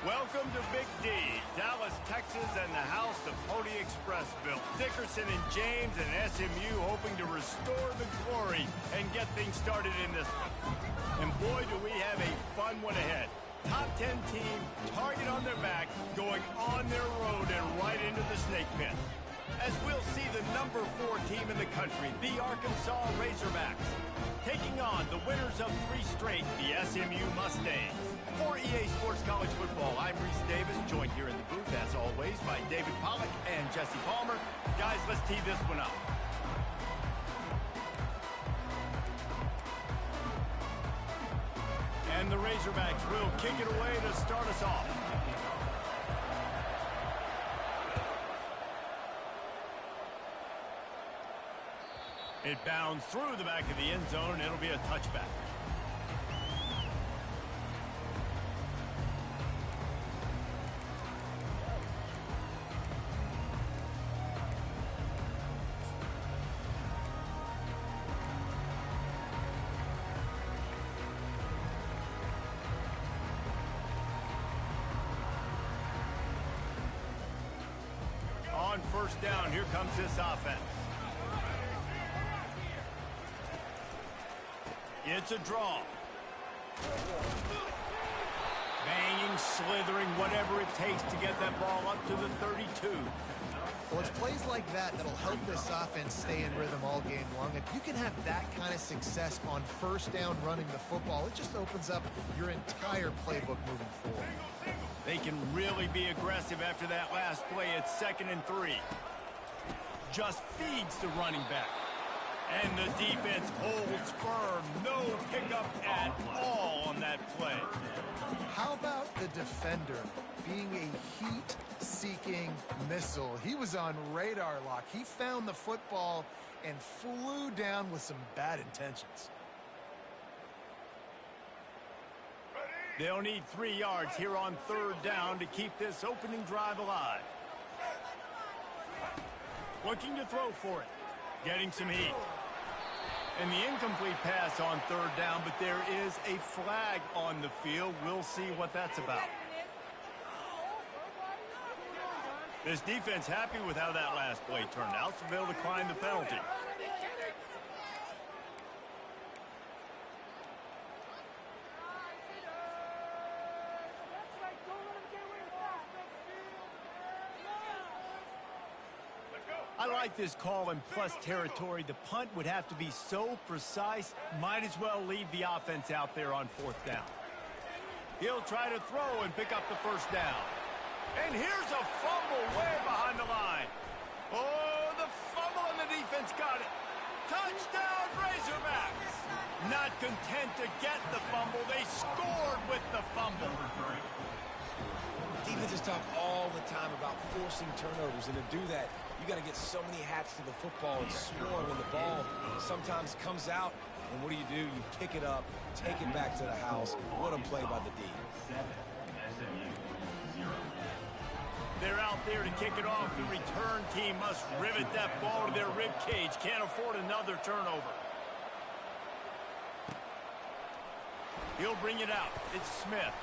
Welcome to Big D, Dallas, Texas, and the house the Pony Express built. Dickerson and James and SMU hoping to restore the glory and get things started in this one. And boy, do we have a fun one ahead. Top 10 team, target on their back, going on their road and right into the snake pit. As we'll see the number 4 team in the country, the Arkansas Razorbacks, taking on the winners of 3 straight, the SMU Mustangs. For EA Sports College Football, I'm Reese Davis, joined here in the booth, as always, by David Pollack and Jesse Palmer. Guys, let's tee this one up. And the Razorbacks will kick it away to start us off. It bounds through the back of the end zone, and it'll be a touchback. On first down, here comes this offense. It's a draw. Banging, slithering, whatever it takes to get that ball up to the 32. Well, it's plays like that that'll help this offense stay in rhythm all game long. If you can have that kind of success on first down running the football, it just opens up your entire playbook moving forward. They can really be aggressive after that last play. It's 2nd and 3. Just feeds the running back. And the defense holds firm. No pickup at all on that play. How about the defender being a heat-seeking missile? He was on radar lock. He found the football and flew down with some bad intentions. They'll need 3 yards here on 3rd down to keep this opening drive alive. Looking to throw for it. Getting some heat. And the incomplete pass on 3rd down, but there is a flag on the field. We'll see what that's about. This defense happy with how that last play turned out, so they'll decline the penalty. I like this call in plus territory. The punt would have to be so precise, might as well leave the offense out there on 4th down. He'll try to throw and pick up the first down. And here's a fumble way behind the line. Oh, the fumble and the defense got it. Touchdown, Razorbacks. Not content to get the fumble, they scored with the fumble. Defenses talk all the time about forcing turnovers, and to do that, you got to get so many hats to the football and score when the ball sometimes comes out. And what do? You kick it up, take it back to the house. What a play by the D. They're out there to kick it off. The return team must rivet that ball to their rib cage. Can't afford another turnover. He'll bring it out. It's Smith.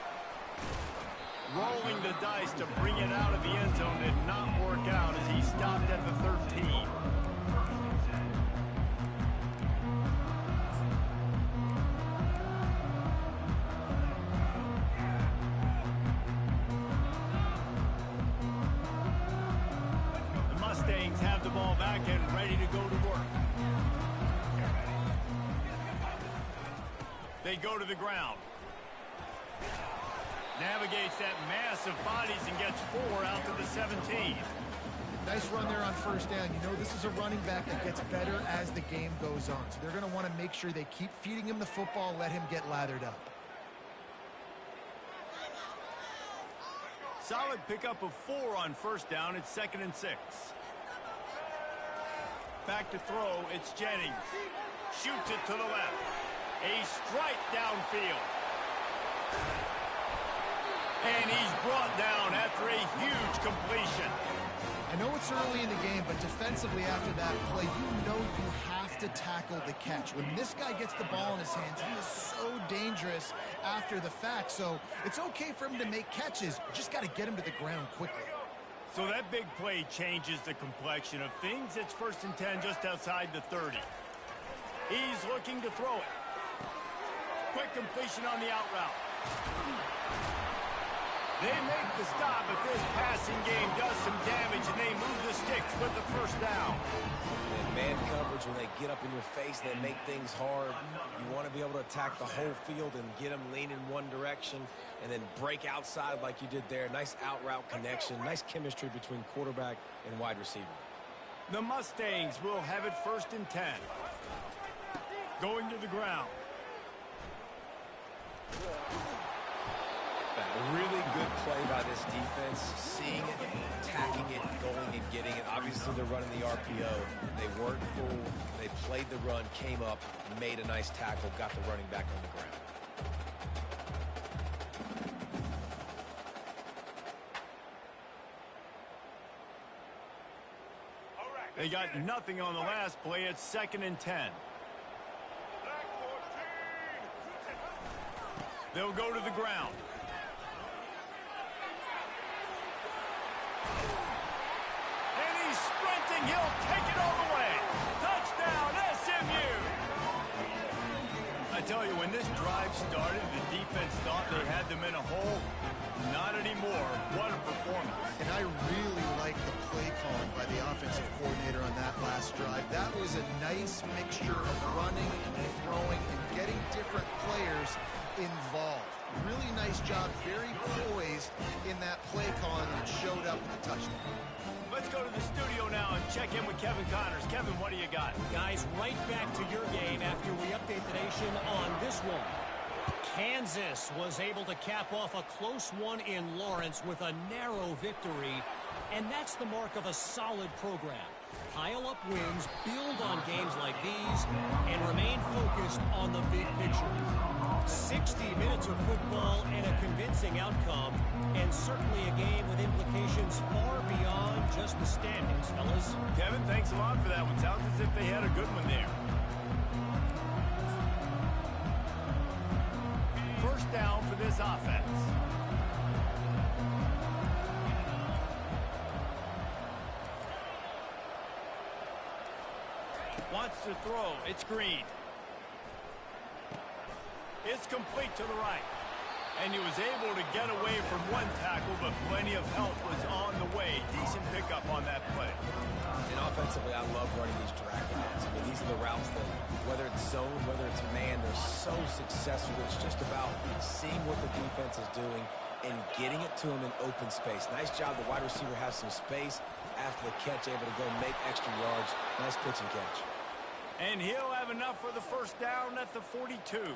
Rolling the dice to bring it out of the end zone did not work out as he stopped at the 13. The Mustangs have the ball back and ready to go to work. They go to the ground. Navigates that mass of bodies and gets 4 out to the 17. Nice run there on first down. You know, this is a running back that gets better as the game goes on. So they're going to want to make sure they keep feeding him the football, let him get lathered up. Solid pickup of 4 on first down. It's 2nd and 6. Back to throw. It's Jennings. Shoots it to the left. A strike downfield. And he's brought down after a huge completion. I know it's early in the game, but defensively after that play, you know you have to tackle the catch. When this guy gets the ball in his hands, he is so dangerous after the fact. So it's okay for him to make catches. You just got to get him to the ground quickly. So that big play changes the complexion of things. It's 1st and 10 just outside the 30. He's looking to throw it. Quick completion on the out route. They make the stop, but this passing game does some damage, and they move the sticks with the 1st down. And man coverage, when they get up in your face, they make things hard. You want to be able to attack the whole field and get them lean in one direction and then break outside like you did there. Nice out route connection, nice chemistry between quarterback and wide receiver. The Mustangs will have it 1st and 10. Going to the ground. A really good play by this defense, seeing it, attacking it, going and getting it. Obviously, they're running the RPO. They weren't fooled. They played the run, came up, made a nice tackle, got the running back on the ground. They got nothing on the last play. It's 2nd and 10. They'll go to the ground. And he's sprinting. He'll take it all the way. Touchdown, SMU. I tell you, when this drive started, the defense thought they had them in a hole. Not anymore. What a performance. And I really like the play calling by the offensive coordinator on that last drive. That was a nice mixture of running and throwing and getting different players involved. Really nice job, very poised in that play calling, and showed up with a touchdown. Let's go to the studio now and check in with Kevin Connors. Kevin, what do you got? Guys, right back to your game after we update the nation on this one. Kansas was able to cap off a close one in Lawrence with a narrow victory, and that's the mark of a solid program. Pile up wins, build on games like these, and remain focused on the big picture. 60 minutes of football and a convincing outcome, and certainly a game with implications far beyond just the standings, fellas. Kevin, thanks a lot for that one. Sounds as if they had a good one there. 1st down for this offense. Wants to throw. It's Green. It's complete to the right. And he was able to get away from one tackle, but plenty of help was on the way. Decent pickup on that play. And offensively, I love running these drag routes. I mean, these are the routes that, whether it's zone, whether it's man, they're so successful. It's just about seeing what the defense is doing and getting it to them in open space. Nice job. The wide receiver has some space after the catch, able to go make extra yards. Nice pitch and catch. And he'll have enough for the 1st down at the 42.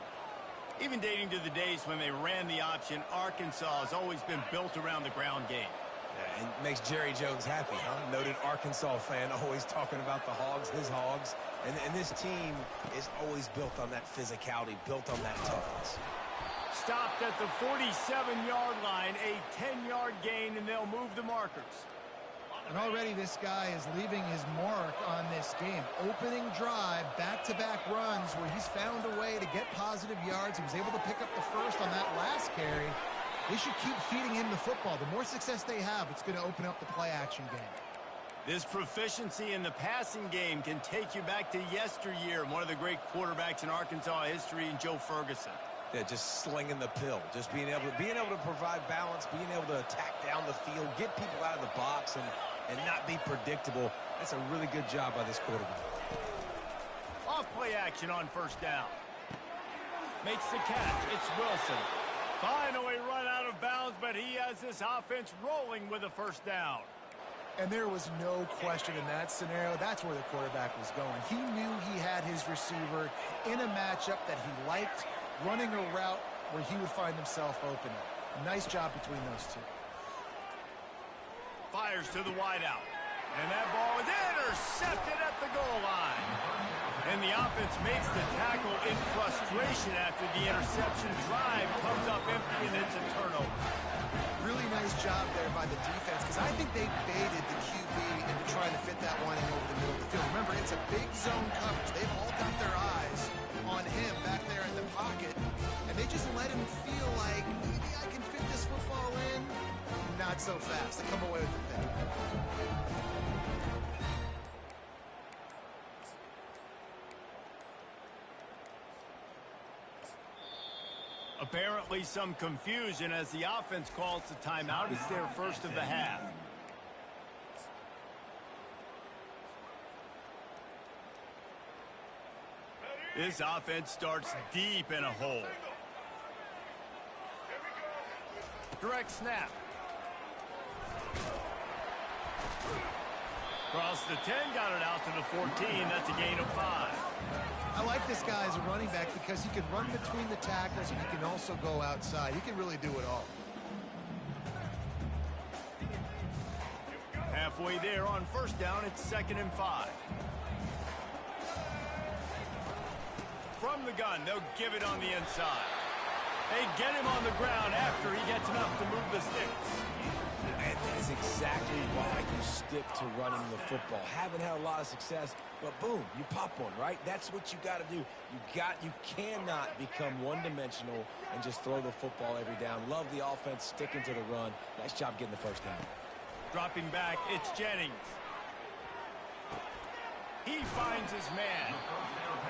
Even dating to the days when they ran the option, Arkansas has always been built around the ground game. Yeah, and makes Jerry Jones happy, huh? Noted Arkansas fan, always talking about the Hogs, his Hogs. And this team is always built on that physicality, built on that toughness. Stopped at the 47-yard line, a 10-yard gain, and they'll move the markers. And already this guy is leaving his mark on this game. Opening drive, back-to-back runs where he's found a way to get positive yards. He was able to pick up the 1st on that last carry. They should keep feeding him the football. The more success they have, it's going to open up the play-action game. This proficiency in the passing game can take you back to yesteryear, one of the great quarterbacks in Arkansas history, in Joe Ferguson. Yeah, just slinging the pill, just being able to provide balance, being able to attack down the field, get people out of the box, and not be predictable. That's a really good job by this quarterback. Off play action on 1st down. Makes the catch. It's Wilson. Finally run out of bounds, but he has this offense rolling with a 1st down. And there was no question in that scenario. That's where the quarterback was going. He knew he had his receiver in a matchup that he liked, running a route where he would find himself open. Nice job between those two. Fires to the wideout. And that ball is intercepted at the goal line. And the offense makes the tackle in frustration after the interception. Drive comes up empty, and it's a turnover. Really nice job there by the defense, because I think they baited the QB into trying to fit that one in over the middle of the field. Remember, it's a big zone coverage. They've all got their eyes on him back there in the pocket, and they just let him feel like, maybe I can fit this football in. Not so fast. They come away with the pick. Apparently some confusion as the offense calls the timeout. It's their first of the half. This offense starts deep in a hole. Direct snap. Across the 10, got it out to the 14. That's a gain of 5. I like this guy as a running back because he can run between the tackles and he can also go outside. He can really do it all. Halfway there on first down, it's 2nd and 5. From the gun, they'll give it on the inside. They get him on the ground after he gets enough to move the sticks. And that is exactly why you stick to running the football. Haven't had a lot of success, but boom, you pop one, right? That's what you got to do. You cannot become one-dimensional and just throw the football every down. Love the offense, sticking to the run. Nice job getting the first down. Dropping back, it's Jennings. He finds his man.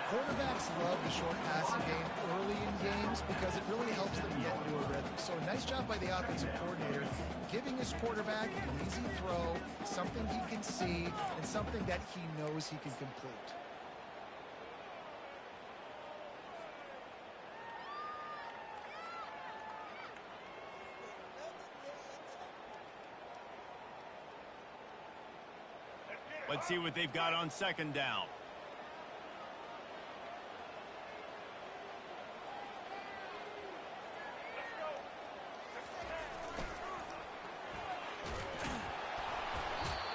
Quarterbacks love the short passing game early in games because it really helps them get into a rhythm. So a nice job by the offensive coordinator giving his quarterback an easy throw, something he can see, and something that he knows he can complete. Let's see what they've got on 2nd down.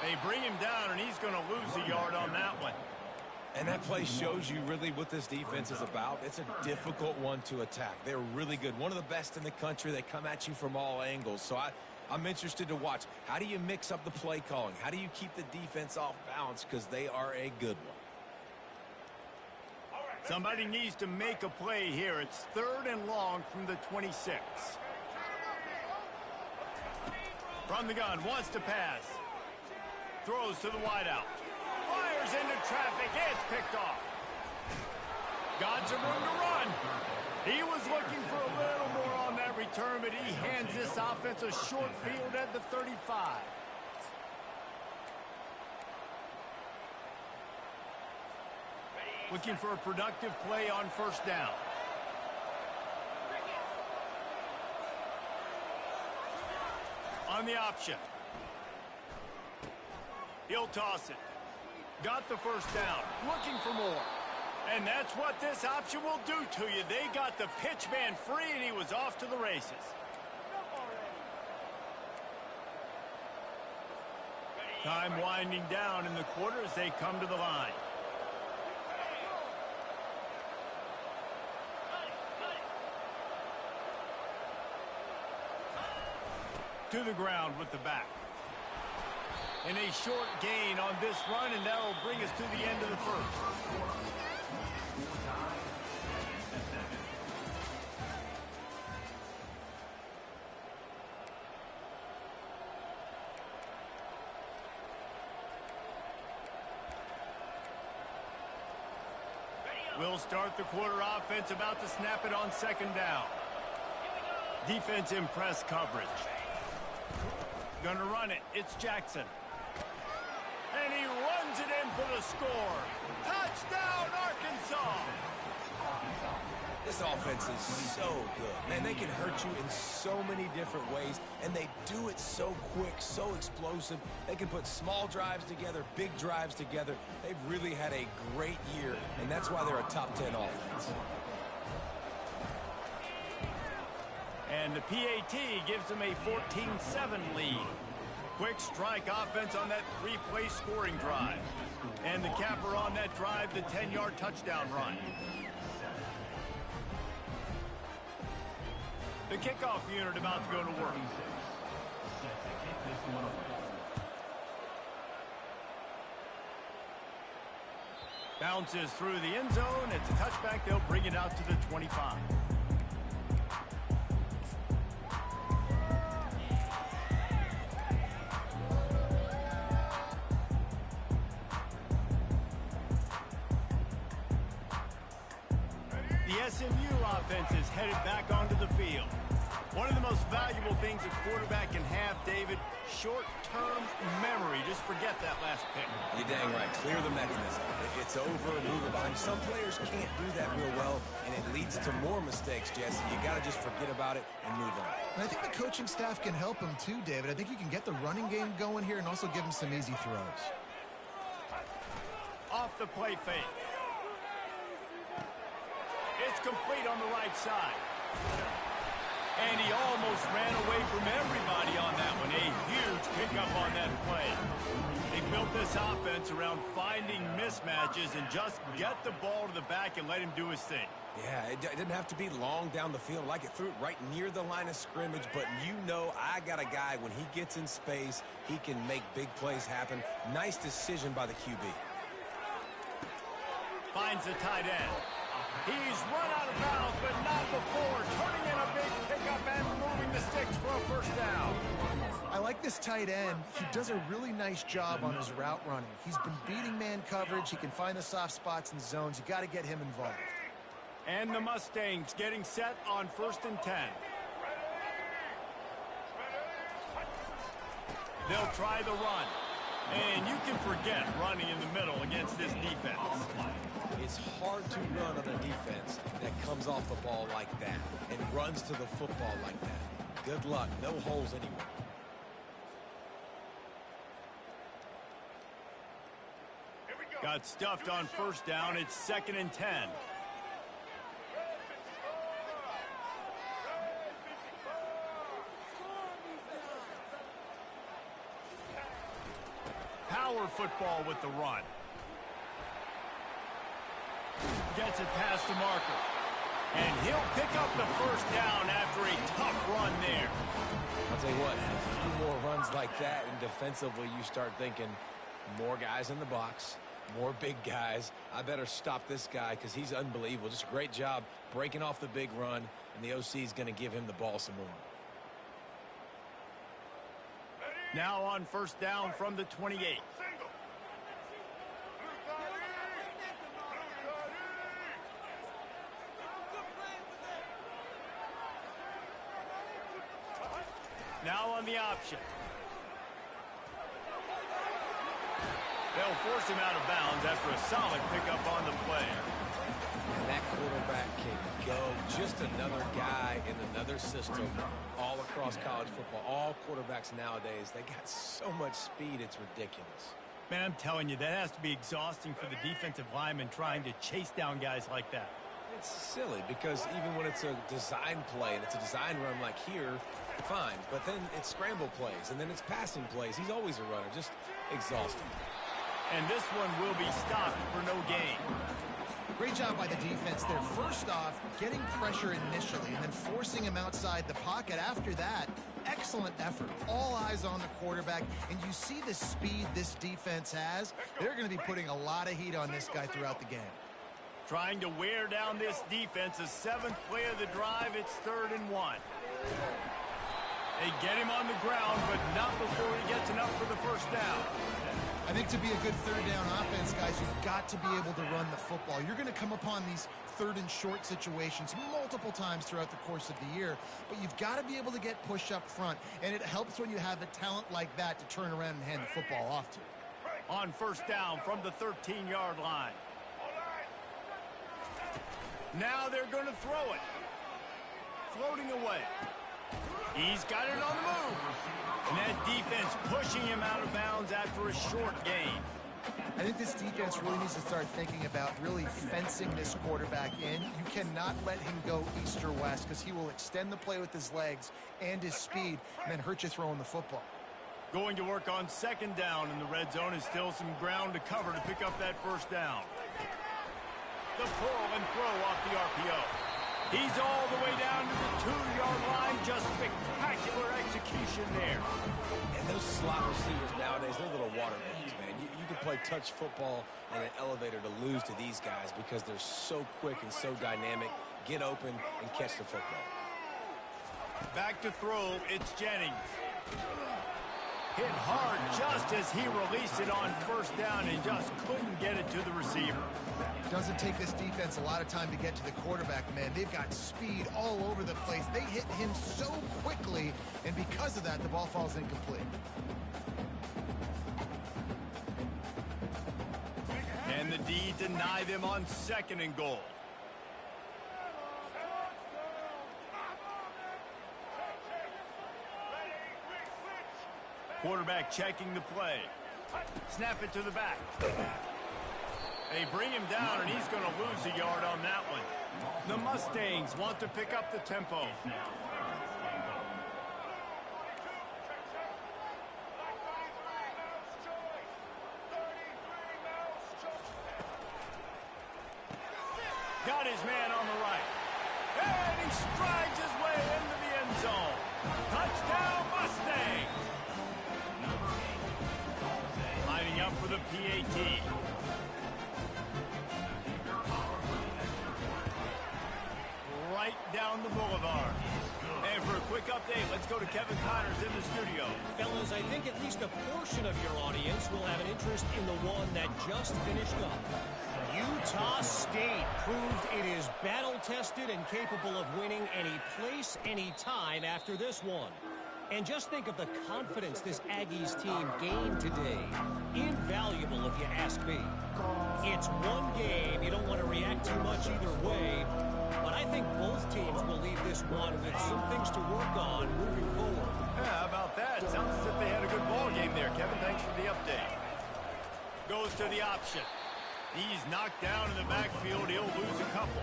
They bring him down, and he's going to lose a yard on that one. And that play shows you really what this defense is about. It's a difficult one to attack. They're really good. One of the best in the country. They come at you from all angles. So I'm interested to watch. How do you mix up the play calling? How do you keep the defense off balance? Because they are a good one. Somebody needs to make a play here. It's 3rd and long from the 26. From the gun, wants to pass. Throws to the wideout. Fires into traffic. It's picked off. Got some room to run. He was looking for a little more on that return, but he hands this offense a short field at the 35. Looking for a productive play on first down. On the option. He'll toss it. Got the first down. Looking for more. And that's what this option will do to you. They got the pitch man free, and he was off to the races. Time winding down in the quarter as they come to the line. To the ground with the back. And a short gain on this run, and that will bring us to the end of the first. We'll start the quarter offense, about to snap it on 2nd down. Defense in press coverage. Gonna run it. It's Jackson. And he runs it in for the score. Touchdown, Arkansas! This offense is so good. Man, they can hurt you in so many different ways, and they do it so quick, so explosive. They can put small drives together, big drives together. They've really had a great year, and that's why they're a top 10 offense. And the PAT gives them a 14-7 lead. Quick strike offense on that 3-play scoring drive. And the capper on that drive, the 10-yard touchdown run. The kickoff unit about to go to work. Bounces through the end zone. It's a touchback. They'll bring it out to the 25. The SMU offense is headed back onto the field. One of the most valuable things a quarterback can have, David, short-term memory. Just forget that last pick. You're dang right. Clear the mechanism. It's over, move it behind. Some players can't do that real well, and it leads to more mistakes, Jesse. You got to just forget about it and move on. And I think the coaching staff can help him too, David. I think you can get the running game going here and also give him some easy throws. Off the play fake. It's complete on the right side. And he almost ran away from everybody on that one. A huge pickup on that play. They built this offense around finding mismatches and just get the ball to the back and let him do his thing. Yeah, it didn't have to be long down the field. Like it threw it right near the line of scrimmage, but you know I got a guy, when he gets in space, he can make big plays happen. Nice decision by the QB. Finds the tight end. He's run out of bounds, but not before. Turning in a big pickup and moving the sticks for a first down. I like this tight end. He does a really nice job on his route running. He's been beating man coverage. He can find the soft spots and zones. You got to get him involved. And the Mustangs getting set on 1st and 10. They'll try the run. And you can forget running in the middle against this defense. It's hard to run on a defense that comes off the ball like that and runs to the football like that. Good luck. No holes anywhere. Got stuffed on 1st down. It's 2nd and 10. Power football with the run. Gets it past the marker. And he'll pick up the 1st down after a tough run there. I'll tell you what, a few more runs like that, and defensively you start thinking more guys in the box, more big guys. I better stop this guy because he's unbelievable. Just a great job breaking off the big run, and the OC is going to give him the ball some more. Now on 1st down from the 28. Now on the option. They'll force him out of bounds after a solid pickup on the play. And that quarterback can go. Just another guy in another system all across college football. All quarterbacks nowadays, they got so much speed, it's ridiculous. Man, I'm telling you, that has to be exhausting for the defensive lineman trying to chase down guys like that. It's silly because even when it's a design play and it's a design run like here, fine. But then it's scramble plays and then it's passing plays. He's always a runner. Just exhausting. And this one will be stopped for no gain. Great job by the defense there. First off, getting pressure initially and then forcing him outside the pocket after that. Excellent effort. All eyes on the quarterback. And you see the speed this defense has. They're going to be putting a lot of heat on this guy throughout the game. Trying to wear down this defense. The 7th play of the drive. It's 3rd and 1. They get him on the ground, but not before he gets enough for the 1st down. I think to be a good 3rd down offense, guys, you've got to be able to run the football. You're going to come upon these 3rd and short situations multiple times throughout the course of the year, but you've got to be able to get push up front, and it helps when you have a talent like that to turn around and hand the football off to. On 1st down from the 13-yard line. Now they're going to throw it. Floating away. He's got it on the move. And that defense pushing him out of bounds after a short gain. I think this defense really needs to start thinking about really fencing this quarterback in. You cannot let him go east or west because he will extend the play with his legs and his speed and then hurt you throwing the football. Going to work on second down in the red zone, and still some ground to cover to pick up that first down. The pull and throw off the RPO. He's all the way down to the 2-yard line. Just spectacular execution there. And those slot receivers nowadays, they're little water bugs, man. You can play touch football in an elevator to lose to these guys because they're so quick and so dynamic. Get open and catch the football. Back to throw, it's Jennings. Hit hard just as he released it on first down and just couldn't get it to the receiver. Doesn't take this defense a lot of time to get to the quarterback, man. They've got speed all over the place. They hit him so quickly, and because of that, the ball falls incomplete. And the D deny them on second and goal. Quarterback checking the play. Snap it to the back. They bring him down, and he's going to lose a yard on that one. The Mustangs want to pick up the tempo. Got his man on the right. And he strides his way into the end zone. Touchdown, Mustangs! Lining up for the PAT. Right down the boulevard. And for a quick update, let's go to Kevin Connors in the studio. Fellas, I think at least a portion of your audience will have an interest in the one that just finished up. Utah State proved it is battle-tested and capable of winning any place, any time after this one. And just think of the confidence this Aggies team gained today. Invaluable, if you ask me. It's one game. You don't want to react too much either way. But I think both teams will leave this one with some things to work on moving forward. Yeah, how about that? Sounds as if they had a good ball game there, Kevin. Thanks for the update. Goes to the option. He's knocked down in the backfield. He'll lose a couple.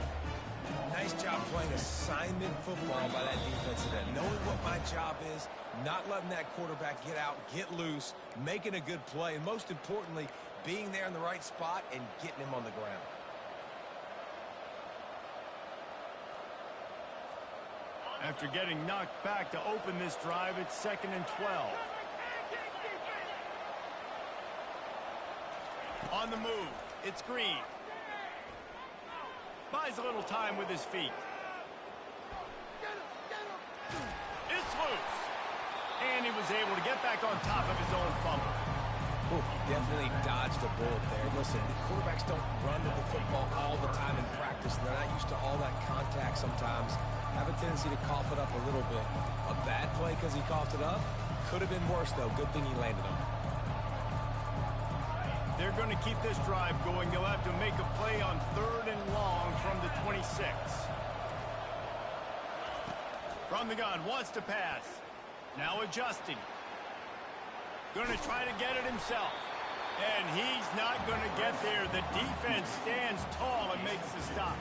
Nice job playing assignment football by that defensive end. Knowing what my job is, not letting that quarterback get out, get loose, making a good play, and most importantly, being there in the right spot and getting him on the ground. After getting knocked back to open this drive, it's 2nd and 12. On the move, it's Green. Buys a little time with his feet. It's loose. And he was able to get back on top of his own fumble. Ooh, definitely dodged a bullet there. Listen, the quarterbacks don't run to the football all the time in practice. They're not used to all that contact sometimes. Have a tendency to cough it up a little bit. A bad play because he coughed it up? Could have been worse, though. Good thing he landed on it. They're going to keep this drive going. They'll have to make a play on 3rd and long from the 26. From the gun, wants to pass. Now adjusting. Going to try to get it himself. And he's not going to get there. The defense stands tall and makes the stop.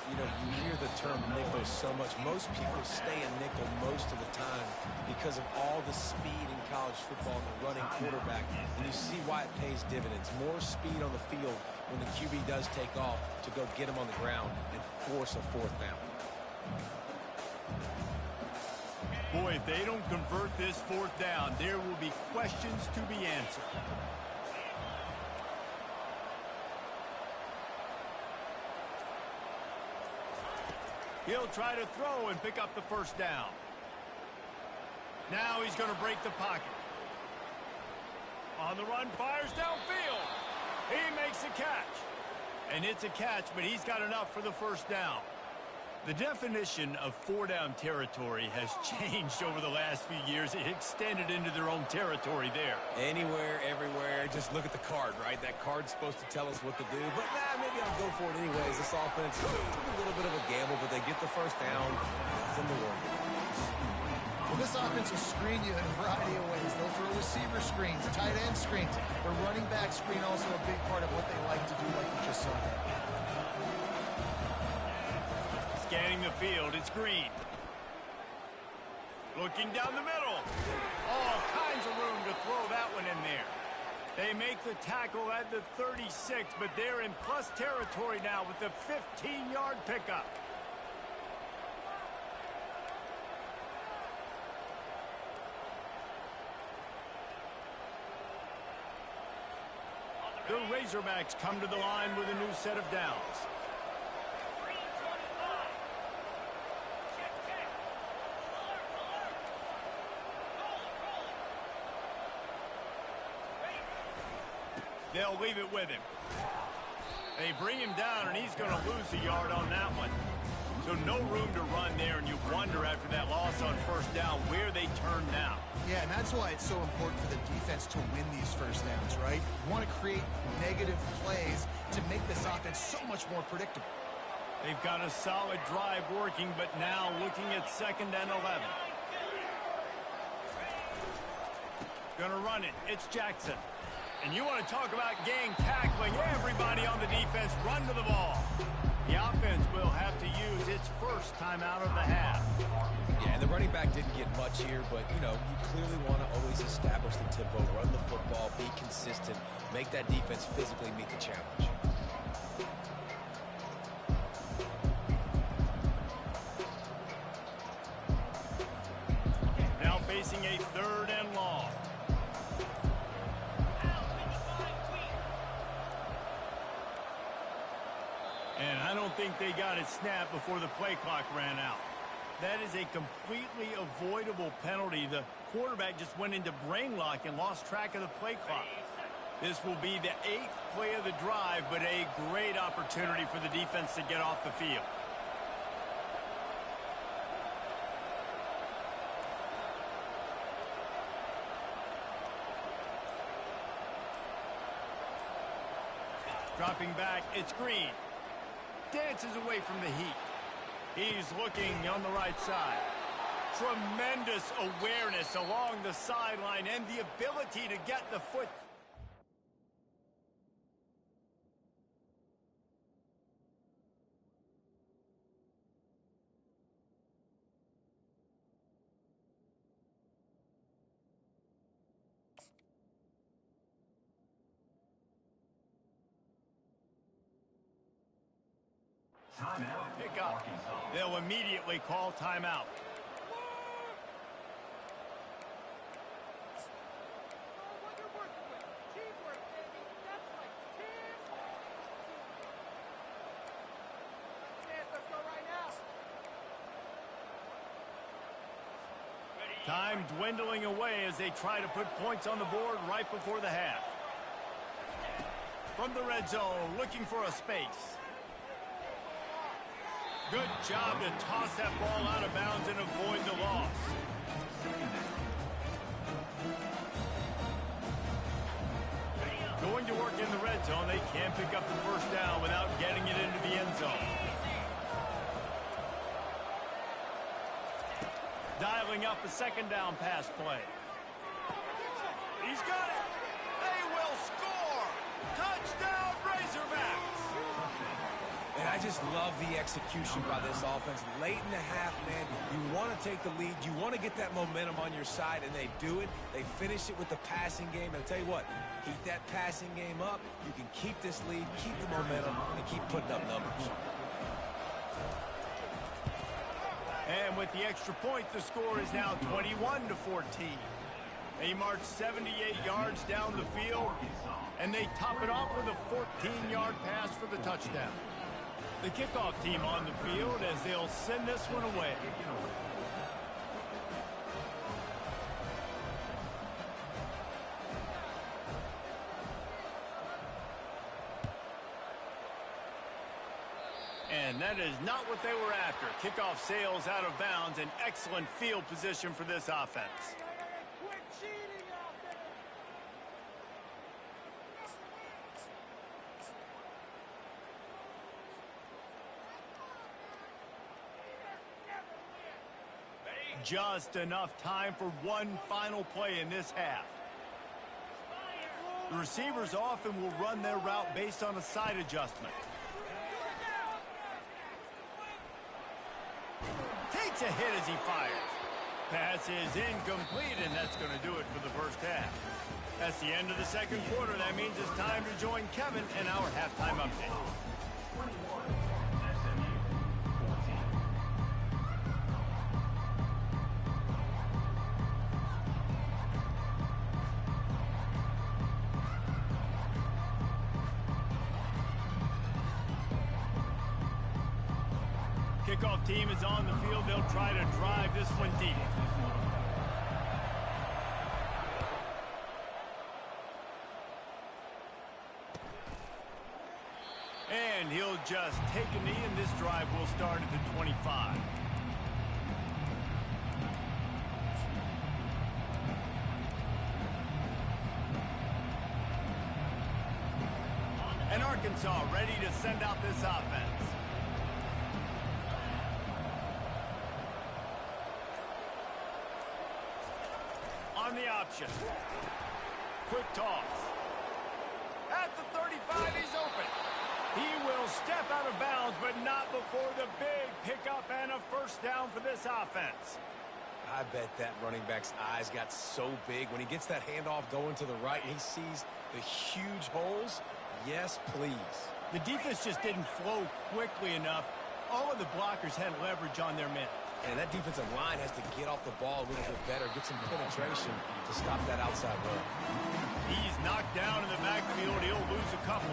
You know, you hear the term nickel so much. Most people stay in nickel most of the time because of all the speed in college football and the running quarterback. And you see why it pays dividends. More speed on the field when the QB does take off to go get him on the ground and force a 4th down. Boy, if they don't convert this 4th down, there will be questions to be answered. He'll try to throw and pick up the first down. Now he's going to break the pocket. On the run, fires downfield. He makes a catch. And it's a catch, but he's got enough for the first down. The definition of 4-down territory has changed over the last few years. It extended into their own territory there. Anywhere, everywhere, just look at the card, right? That card's supposed to tell us what to do, but maybe I'll go for it anyways. This offense took a little bit of a gamble, but they get the first down. Nothing to worry about. Well, this offense will screen you in a variety of ways. They'll throw receiver screens, tight end screens. The running back screen also a big part of what they like to do, like you just saw. Scanning the field, it's Green. Looking down the middle. All kinds of room throw that one in there. They make the tackle at the 36, but they're in plus territory now with the 15-yard pickup. The Razorbacks come to the line with a new set of downs. They'll leave it with him. They bring him down, and he's going to lose a yard on that one. So no room to run there, and you wonder after that loss on first down where they turn now. Yeah, and that's why it's so important for the defense to win these first downs, right? You want to create negative plays to make this offense so much more predictable. They've got a solid drive working, but now looking at 2nd and 11. Gonna run it. It's Jackson. And you want to talk about gang tackling. Everybody on the defense run to the ball. The offense will have to use its first timeout of the half. Yeah, and the running back didn't get much here, but, you know, you clearly want to always establish the tempo, run the football, be consistent, make that defense physically meet the challenge. Now facing a 3rd and long. And I don't think they got it snapped before the play clock ran out. That is a completely avoidable penalty. The quarterback just went into brain lock and lost track of the play clock. This will be the 8th play of the drive, but a great opportunity for the defense to get off the field. Dropping back, it's Green. Dances away from the heat. He's looking on the right side. Tremendous awareness along the sideline and the ability to get the foot. Timeout. Pick up. They'll immediately call timeout. Time dwindling away as they try to put points on the board right before the half. From the red zone, looking for a space. Good job to toss that ball out of bounds and avoid the loss. Going to work in the red zone, they can't pick up the first down without getting it into the end zone. Dialing up a 2nd down pass play. He's got it. They will score. Touchdown, Razorbacks. And I just love the execution by this offense. Late in the half, man, you want to take the lead. You want to get that momentum on your side, and they do it. They finish it with the passing game. And I'll tell you what, keep that passing game up. You can keep this lead, keep the momentum, and keep putting up numbers. And with the extra point, the score is now 21-14. They march 78 yards down the field, and they top it off with a 14-yard pass for the touchdown. The kickoff team on the field as they'll send this one away. And that is not what they were after. Kickoff sails out of bounds, and excellent field position for this offense. Just enough time for one final play in this half. The receivers often will run their route based on a side adjustment. Takes a hit as he fires. Pass is incomplete, and that's going to do it for the first half. That's the end of the second quarter. That means it's time to join Kevin in our halftime update. 21, SMU, 14. Kickoff team is on the field. They'll try to drive this one deep. And he'll just take a knee, and this drive will start at the 25. And Arkansas ready to send out this offense. On the option. Quick toss. At the 35, he's open. He will step out of bounds, but not before the big pickup and a first down for this offense. I bet that running back's eyes got so big when he gets that handoff going to the right and he sees the huge holes. Yes, please. The defense just didn't flow quickly enough. All of the blockers had leverage on their men. And that defensive line has to get off the ball a little bit better, get some penetration to stop that outside run. He's knocked down in the backfield. He'll lose a couple.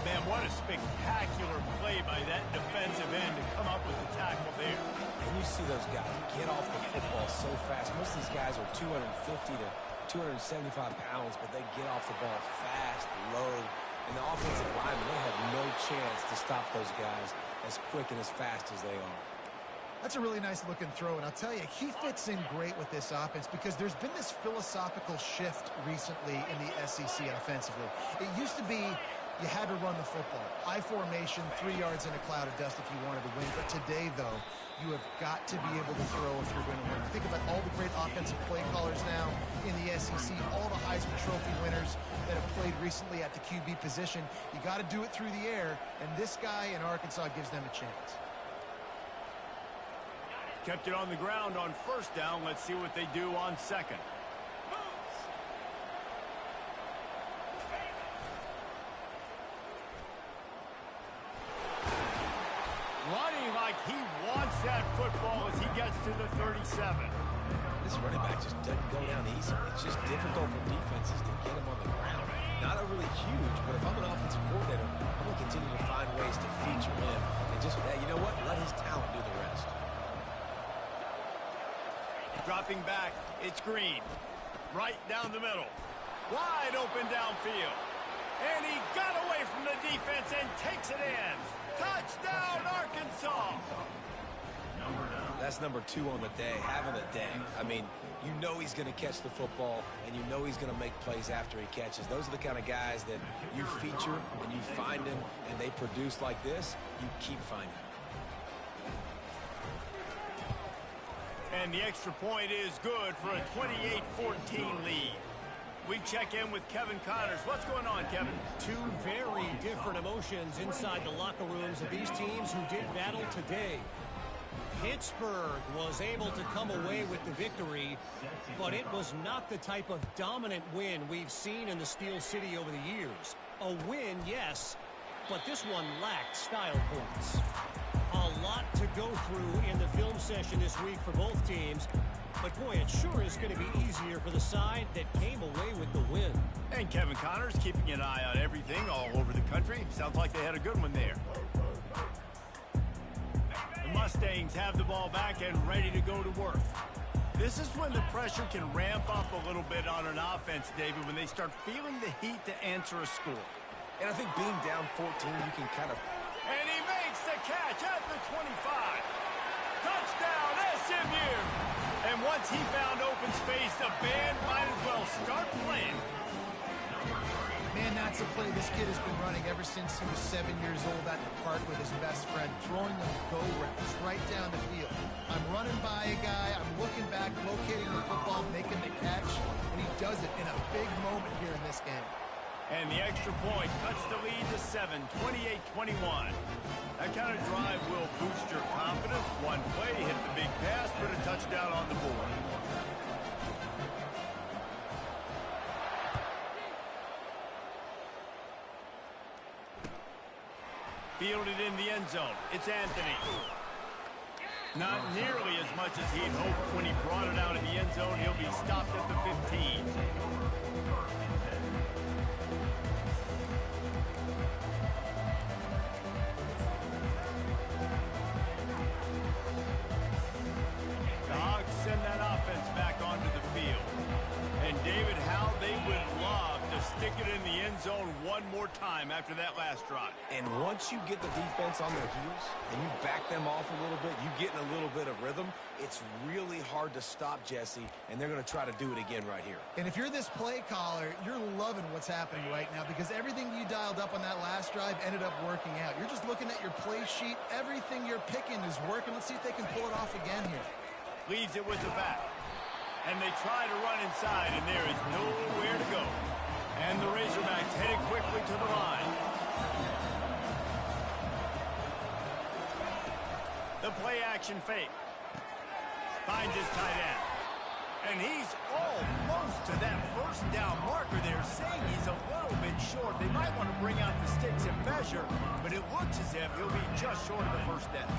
Man, what a spectacular play by that defensive end to come up with the tackle there. And you see those guys get off the football so fast. Most of these guys are 250 to 275 pounds, but they get off the ball fast, low. And the offensive linemen, they have no chance to stop those guys as quick and as fast as they are. That's a really nice looking throw, and I'll tell you, he fits in great with this offense because there's been this philosophical shift recently in the SEC offensively. It used to be you had to run the football. High formation, 3 yards in a cloud of dust if you wanted to win. But today, though, you have got to be able to throw if you're going to win. Think about all the great offensive play callers now in the SEC, all the Heisman Trophy winners that have played recently at the QB position. You got to do it through the air, and this guy in Arkansas gives them a chance. Kept it on the ground on first down. Let's see what they do on second. Running like he wants that football as he gets to the 37. This running back just doesn't go down easy. It's just difficult for defenses to get him on the ground. Not overly huge, but if I'm an offensive coordinator, I'm going to continue to find ways to feature him. And just, hey, you know what? Let his talent do the rest. Dropping back, it's Green. Right down the middle. Wide open downfield. And he got away from the defense and takes it in. Touchdown, Arkansas! That's number 2 on the day, having a day. I mean, you know he's going to catch the football, and you know he's going to make plays after he catches. Those are the kind of guys that you feature, and you find them, and they produce like this. You keep finding them. And the extra point is good for a 28-14 lead. We check in with Kevin Connors. What's going on, Kevin? Two very different emotions inside the locker rooms of these teams who did battle today. Pittsburgh was able to come away with the victory, but it was not the type of dominant win we've seen in the Steel City over the years. A win, yes, but this one lacked style points. A lot to go through in the film session this week for both teams, but boy, it sure is going to be easier for the side that came away with the win. And Kevin Connors keeping an eye on everything all over the country. Sounds like they had a good one there. The Mustangs have the ball back and ready to go to work. This is when the pressure can ramp up a little bit on an offense, David, when they start feeling the heat to answer a score. And I think being down 14, you can kind of... And he makes the catch at the 25. Touchdown, SMU! And once he found open space, the band might as well start playing. Man, that's a play this kid has been running ever since he was 7 years old at the park with his best friend, throwing them go routes right down the field. I'm running by a guy, I'm looking back, locating the football, making the catch, and he does it in a big moment here in this game. And the extra point cuts the lead to 7, 28-21. That kind of drive will boost your confidence. One play, hit the big pass, put a touchdown on the board. Fielded in the end zone. It's Anthony. Not nearly as much as he'd hoped when he brought it out in the end zone. He'll be stopped at the 15. The Hogs send that offense back onto the field. And David, how they would love to stick it in the end zone one more time after that last drive. And once you get the defense on their heels and you back them off a little bit, you get in a little bit of rhythm, it's really hard to stop, Jesse, and they're going to try to do it again right here. And if you're this play caller, you're loving what's happening right now because everything you dialed up on that last drive ended up working out. You're just looking at your play sheet. Everything you're picking is working. Let's see if they can pull it off again here. Leaves it with the back. And they try to run inside, and there is nowhere to go. And the Razorbacks headed quickly to the line. The play action fake. Finds his tight end. And he's almost to that first down marker there, saying he's a little bit short. They might want to bring out the sticks and measure, but it looks as if he'll be just short of the first down.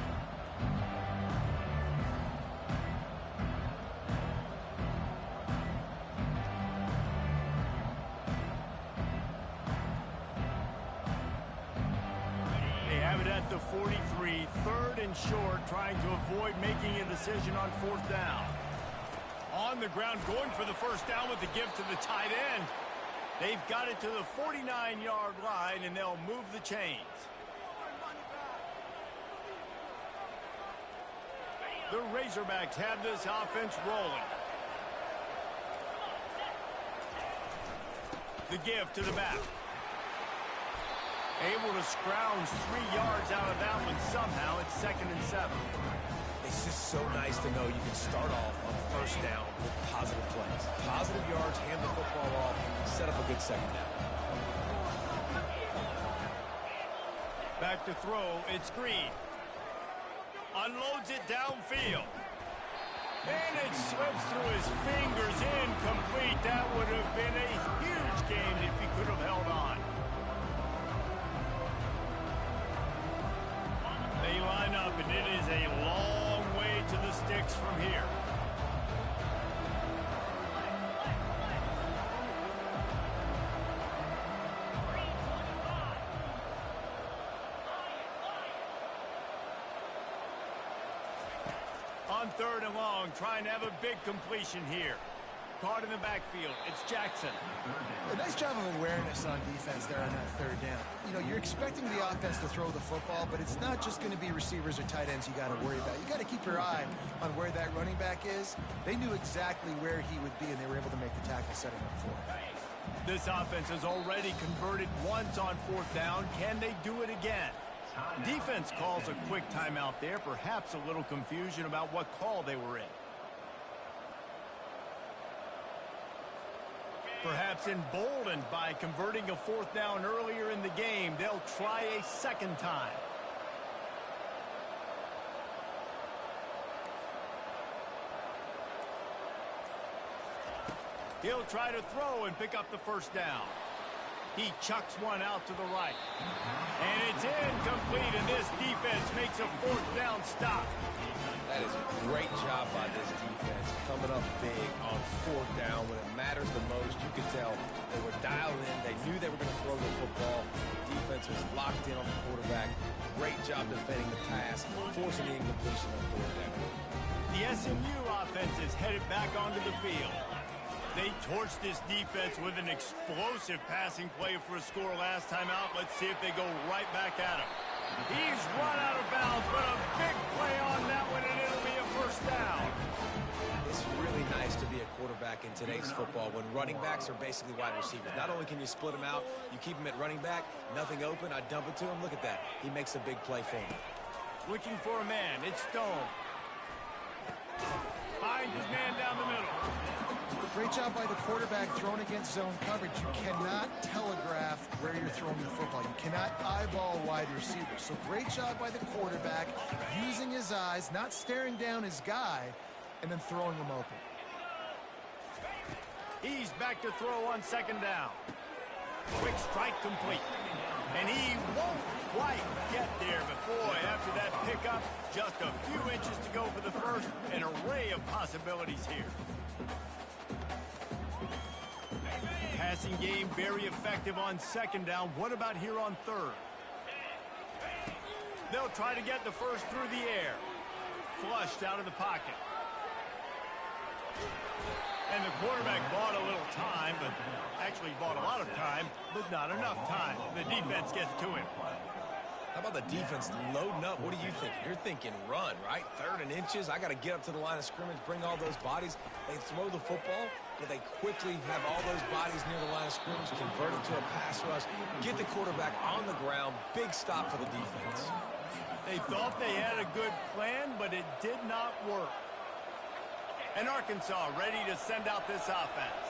At the 43, third and short, trying to avoid making a decision on fourth down. On the ground, going for the first down with the give to the tight end. They've got it to the 49-yard line, and they'll move the chains. The Razorbacks have this offense rolling. The give to the back. Able to scrounge 3 yards out of that one somehow. It's 2nd and 7. It's just so nice to know you can start off on first down with positive plays. Positive yards, hand the football off, set up a good second down. Back to throw. It's Green. Unloads it downfield. And it slips through his fingers. Incomplete. That would have been a huge game if he could have held on. They line up, and it is a long way to the sticks from here. On 3rd and long, trying to have a big completion here. Caught in the backfield. It's Jackson. A nice job of awareness on defense there on that 3rd down. You know, you're expecting the offense to throw the football, but it's not just going to be receivers or tight ends you got to worry about. You got to keep your eye on where that running back is. They knew exactly where he would be, and they were able to make the tackle setting up for him. This offense has already converted once on 4th down. Can they do it again? Defense calls a quick timeout there. Perhaps a little confusion about what call they were in. Perhaps emboldened by converting a 4th down earlier in the game, they'll try a 2nd time. He'll try to throw and pick up the first down. He chucks one out to the right. And it's incomplete, and this defense makes a 4th down stop. That is a great job by this defense, coming up big on 4th down when it matters the most. You could tell they were dialed in. They knew they were going to throw the football. The defense was locked in on the quarterback. Great job defending the pass, forcing the incompletion on 4th down. The SMU offense is headed back onto the field. They torched this defense with an explosive passing play for a score last time out. Let's see if they go right back at him. He's run out of bounds, but a big play on that one, and it'll be a first down. It's really nice to be a quarterback in today's football when running backs are basically wide receivers. Not only can you split them out, you keep them at running back, nothing open, I dump it to him. Look at that. He makes a big play for me. Looking for a man. It's Stone. Finds his man down the middle. Great job by the quarterback throwing against zone coverage. You cannot telegraph where you're throwing the football. You cannot eyeball wide receivers. So great job by the quarterback using his eyes, not staring down his guy, and then throwing him open. He's back to throw on 2nd down. Quick strike complete. And he won't quite get there, but boy, after that pickup, just a few inches to go for the first. An array of possibilities here. Passing game very effective on second down. What about here on third? They'll try to get the first through the air. Flushed out of the pocket. And the quarterback bought a little time, but actually bought a lot of time, but not enough time. The defense gets to him. How about the defense loading up? What are you thinking? You're thinking run, right? 3rd and inches. I got to get up to the line of scrimmage, bring all those bodies. They throw the football, but they quickly have all those bodies near the line of scrimmage, convert it to a pass rush, get the quarterback on the ground. Big stop for the defense. They thought they had a good plan, but it did not work. And Arkansas ready to send out this offense.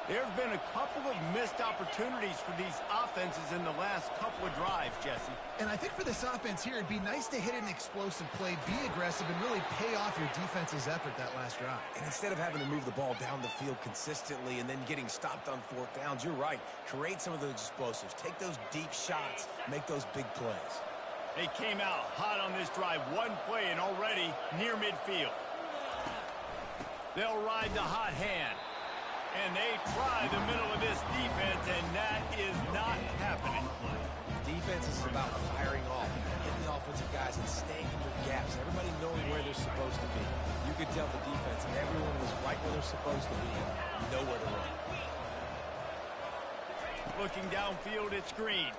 There have been a couple of missed opportunities for these offenses in the last couple of drives, Jesse. And I think for this offense here, it'd be nice to hit an explosive play, be aggressive, and really pay off your defense's effort that last drive. And instead of having to move the ball down the field consistently and then getting stopped on 4th downs, you're right. Create some of those explosives. Take those deep shots. Make those big plays. They came out hot on this drive. One play and already near midfield. They'll ride the hot hand. And they try the middle of this defense, and that is not happening. Defense is about firing off, hitting the offensive guys and staying in their gaps, everybody knowing where they're supposed to be. You could tell the defense, everyone was right where they're supposed to be, and know where to run. Looking downfield, it's Green.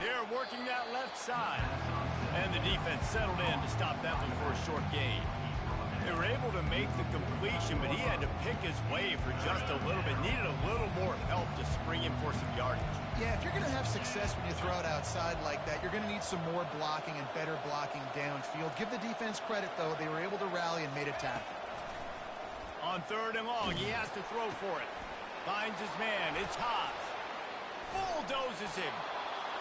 They're working that left side. And the defense settled in to stop that one for a short gain. They were able to make the completion, but he had to pick his way for just a little bit. Needed a little more help to spring him for some yardage. Yeah, if you're going to have success when you throw it outside like that, you're going to need some more blocking and better blocking downfield. Give the defense credit, though. They were able to rally and made a tackle. On 3rd and long, he has to throw for it. Finds his man. It's Haas. Bulldozes him.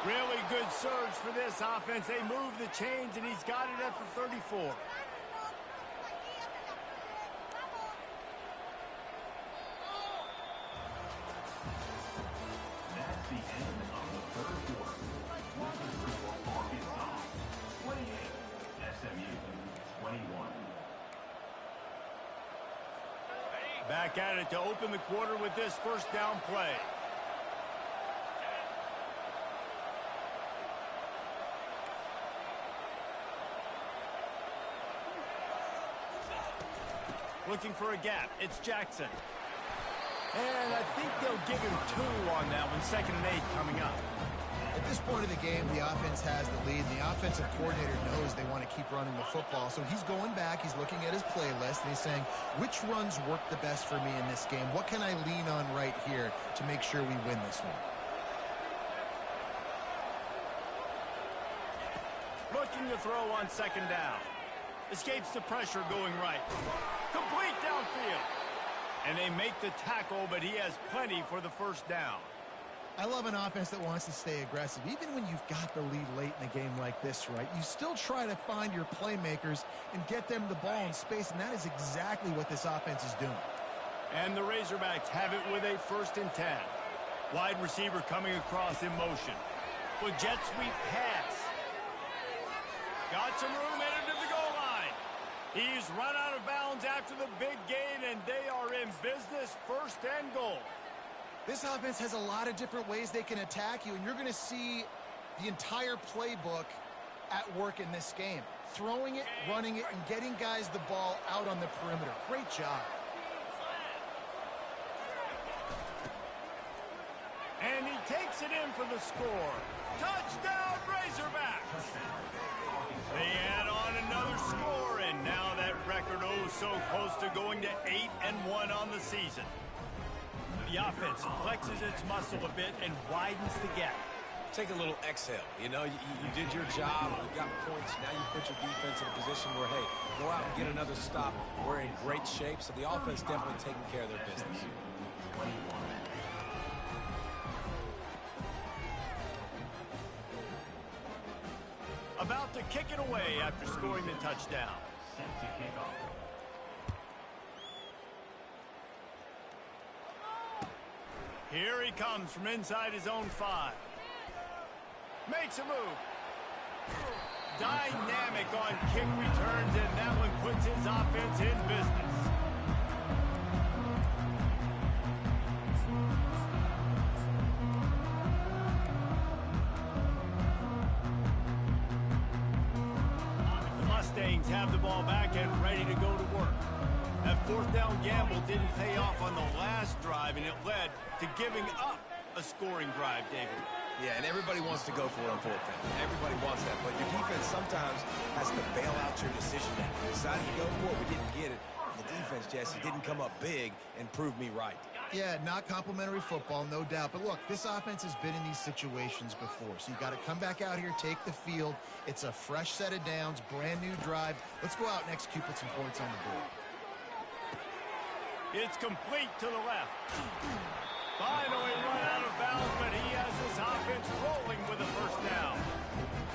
Really good surge for this offense. They move the chains, and he's got it at the 34. That's the end of the 3rd quarter. Arkansas 28, SMU 21. Back at it to open the quarter with this first down play. Looking for a gap. It's Jackson. And I think they'll give him 2 on that one. 2nd and 8 coming up. At this point of the game, the offense has the lead, and the offensive coordinator knows they want to keep running the football. So he's going back, he's looking at his playlist, and he's saying, which runs work the best for me in this game? What can I lean on right here to make sure we win this one? Looking to throw on 2nd down. Escapes the pressure going right. Complete downfield. And they make the tackle, but he has plenty for the first down. I love an offense that wants to stay aggressive. Even when you've got the lead late in a game like this, right, you still try to find your playmakers and get them the ball in space, and that is exactly what this offense is doing. And the Razorbacks have it with a 1st and 10. Wide receiver coming across in motion. With jet sweep pass. Got some room headed to the goal line. He's run out of bounds after the big gain, and they are in business. 1st and goal. This offense has a lot of different ways they can attack you, and you're going to see the entire playbook at work in this game. Throwing it, running it, and getting guys the ball out on the perimeter. Great job. And he takes it in for the score. Touchdown, Razorbacks! They add on another score, and now that record so close to going to 8-1 on the season. The offense flexes its muscle a bit and widens the gap. Take a little exhale. You know, you did your job. You got points. Now you put your defense in a position where, hey, go out and get another stop. We're in great shape, so the offense definitely taking care of their business. 21. About to kick it away after scoring the touchdown. Set to kick off. Here he comes from inside his own 5. Makes a move. Dynamic on kick returns, and that one puts his offense in business. The Mustangs have the ball back and ready to go to work. That fourth down gamble didn't pay off on the last drive, and it led to giving up a scoring drive, David. Yeah, and everybody wants to go for it on fourth down. Everybody wants that, but your defense sometimes has to bail out your decision making. We decided to go for it, we didn't get it. The defense, Jesse, didn't come up big and prove me right. Yeah, not complimentary football, no doubt. But look, this offense has been in these situations before. So you got to come back out here, take the field. It's a fresh set of downs, brand new drive. Let's go out and execute, put some points on the board. It's complete to the left. Finally run out of bounds, but he has his offense rolling with a first down.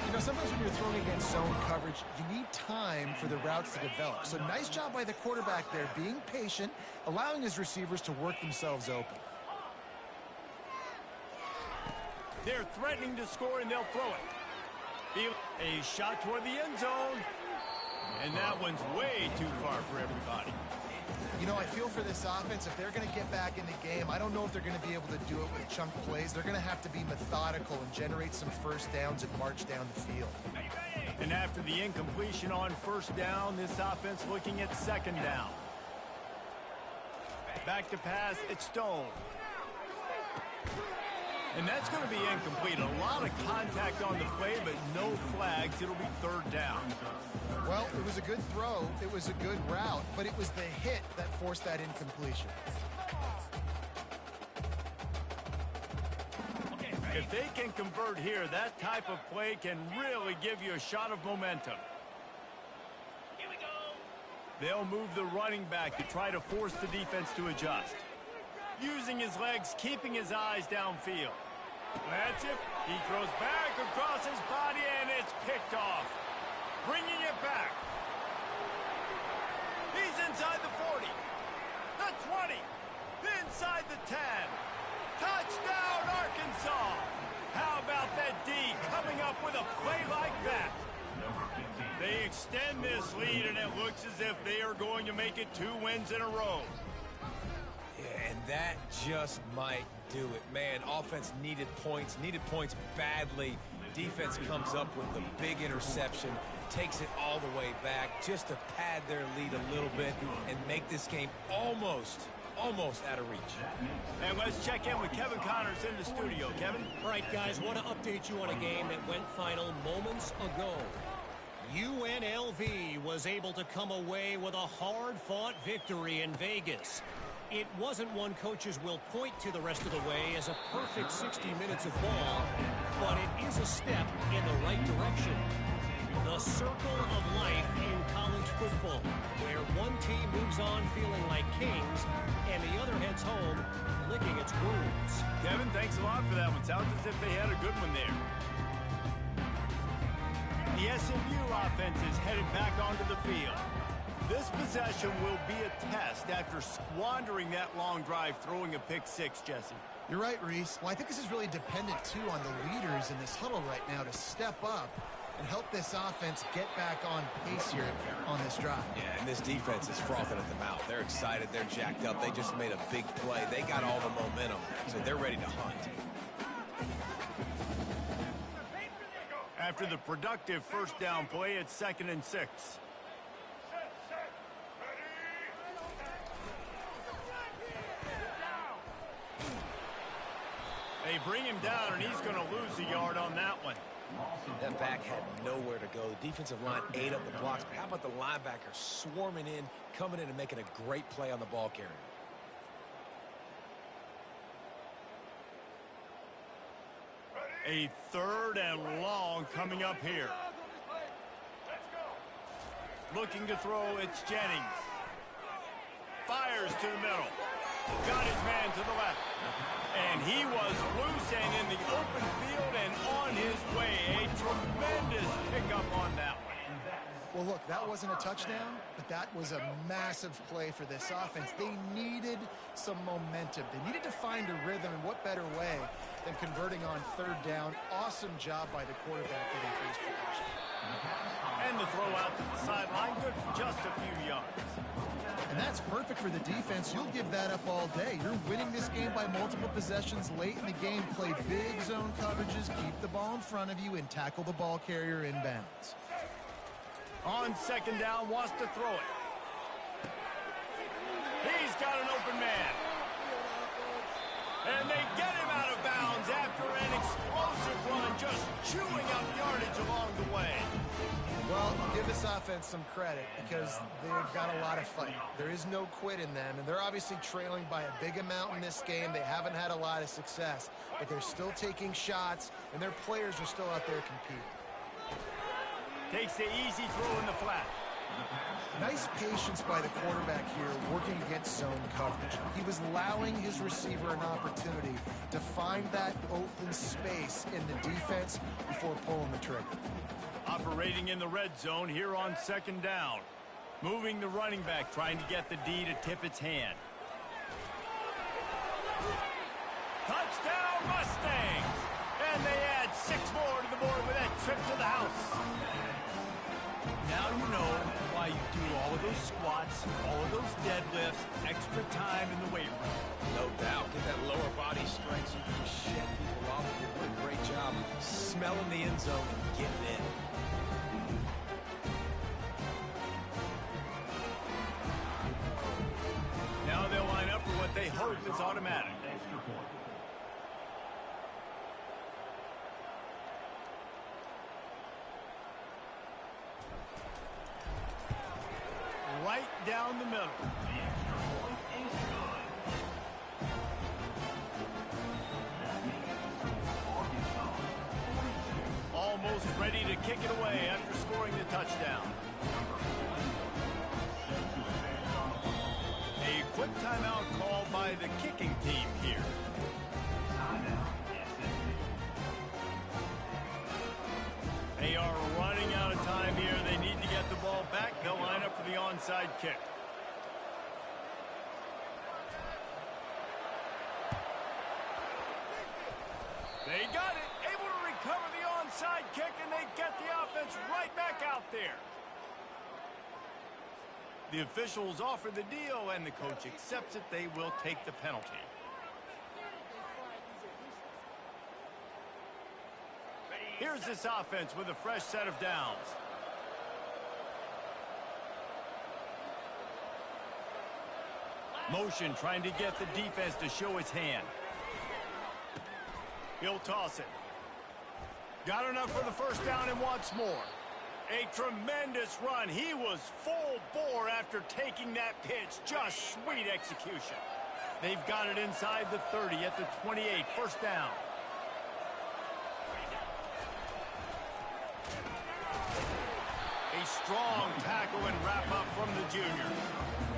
You know, sometimes when you're throwing against zone coverage, you need time for the routes to develop. So nice job by the quarterback there, being patient, allowing his receivers to work themselves open. They're threatening to score, and they'll throw it. A shot toward the end zone. And that one's way too far for everybody. You know, I feel for this offense, if they're going to get back in the game, I don't know if they're going to be able to do it with chunk plays. They're going to have to be methodical and generate some first downs and march down the field. And after the incompletion on first down, this offense looking at second down. Back to pass, it's Stone. And that's going to be incomplete. A lot of contact on the play, but no flags. It'll be third down. Well, it was a good throw. It was a good route, but it was the hit that forced that incompletion. If they can convert here, that type of play can really give you a shot of momentum. Here we go. They'll move the running back to try to force the defense to adjust. Using his legs, keeping his eyes downfield. That's it. He throws back across his body, and it's picked off. Bringing it back. He's inside the 40, the 20, inside the 10. Touchdown, Arkansas. How about that D coming up with a play like that? They extend this lead, and it looks as if they are going to make it 2 wins in a row. Yeah, and that just might do it. Man, offense needed points badly. Defense comes up with the big interception, takes it all the way back just to pad their lead a little bit and make this game almost out of reach. And let's check in with Kevin Connors in the studio. Kevin? All right, guys, want to update you on a game that went final moments ago. UNLV was able to come away with a hard-fought victory in Vegas. It wasn't one coaches will point to the rest of the way as a perfect 60 minutes of ball, but it is a step in the right direction. The circle of life in college football, where one team moves on feeling like kings and the other heads home licking its wounds. Kevin, thanks a lot for that one. Sounds as if they had a good one there. The SMU offense is headed back onto the field. This possession will be a test after squandering that long drive, throwing a pick six, Jesse. You're right, Reese. Well, I think this is really dependent, too, on the leaders in this huddle right now to step up and help this offense get back on pace here on this drive. Yeah, and this defense is frothing at the mouth. They're excited. They're jacked up. They just made a big play. They got all the momentum, so they're ready to hunt. After the productive first down play, it's 2nd and 6. They bring him down, and he's going to lose a yard on that one. That back had nowhere to go. The defensive line ate up the blocks. But how about the linebacker swarming in, coming in and making a great play on the ball carrier? A 3rd and long coming up here. Looking to throw, it's Jennings. Fires to the middle. Got his man to the left. And he was loose and in the open field and on his way. A tremendous pickup on that one. Well, look, that wasn't a touchdown, but that was a massive play for this offense. They needed some momentum. They needed to find a rhythm, and what better way than converting on third down. Awesome job by the quarterback getting first possession. And the throw out to the sideline, good for just a few yards. And that's perfect for the defense. You'll give that up all day. You're winning this game by multiple possessions late in the game. Play big zone coverages, keep the ball in front of you, and tackle the ball carrier inbounds. On second down, wants to throw it. He's got an open man. And they get him out of bounds after an explosive run, just chewing up yardage along the way. Well, give this offense some credit because they've got a lot of fight. There is no quit in them, and they're obviously trailing by a big amount in this game. They haven't had a lot of success, but they're still taking shots, and their players are still out there competing. Takes the easy throw in the flat. Nice patience by the quarterback here working against zone coverage. He was allowing his receiver an opportunity to find that open space in the defense before pulling the trigger. Operating in the red zone here on second down. Moving the running back, trying to get the D to tip its hand. Touchdown Mustangs! And they add 6 more to the board with that trip to the house. Now you know why you do all of those squats, all of those deadlifts, extra time in the weight room. No doubt. Get that lower body strength so you can shed people off. You're doing a great job smelling the end zone and getting in. Now they'll line up for what they hope is automatic. Extra point. Right down the middle. The extra point is good. That means Arkansas 42. Almost ready to kick it away after scoring the touchdown. A quick timeout called by the kicking team here. Timeout, SMU. They are running out of time here. They need to get the ball back. They'll line up for the onside kick. They got it. Able to recover the onside kick, and they get the offense right back out there. The officials offer the deal, and the coach accepts it. They will take the penalty. Here's this offense with a fresh set of downs. Motion trying to get the defense to show its hand. He'll toss it. Got enough for the first down and wants more. A tremendous run. He was full bore after taking that pitch. Just sweet execution. They've got it inside the 30 at the 28. First down. A strong tackle and wrap up from the junior.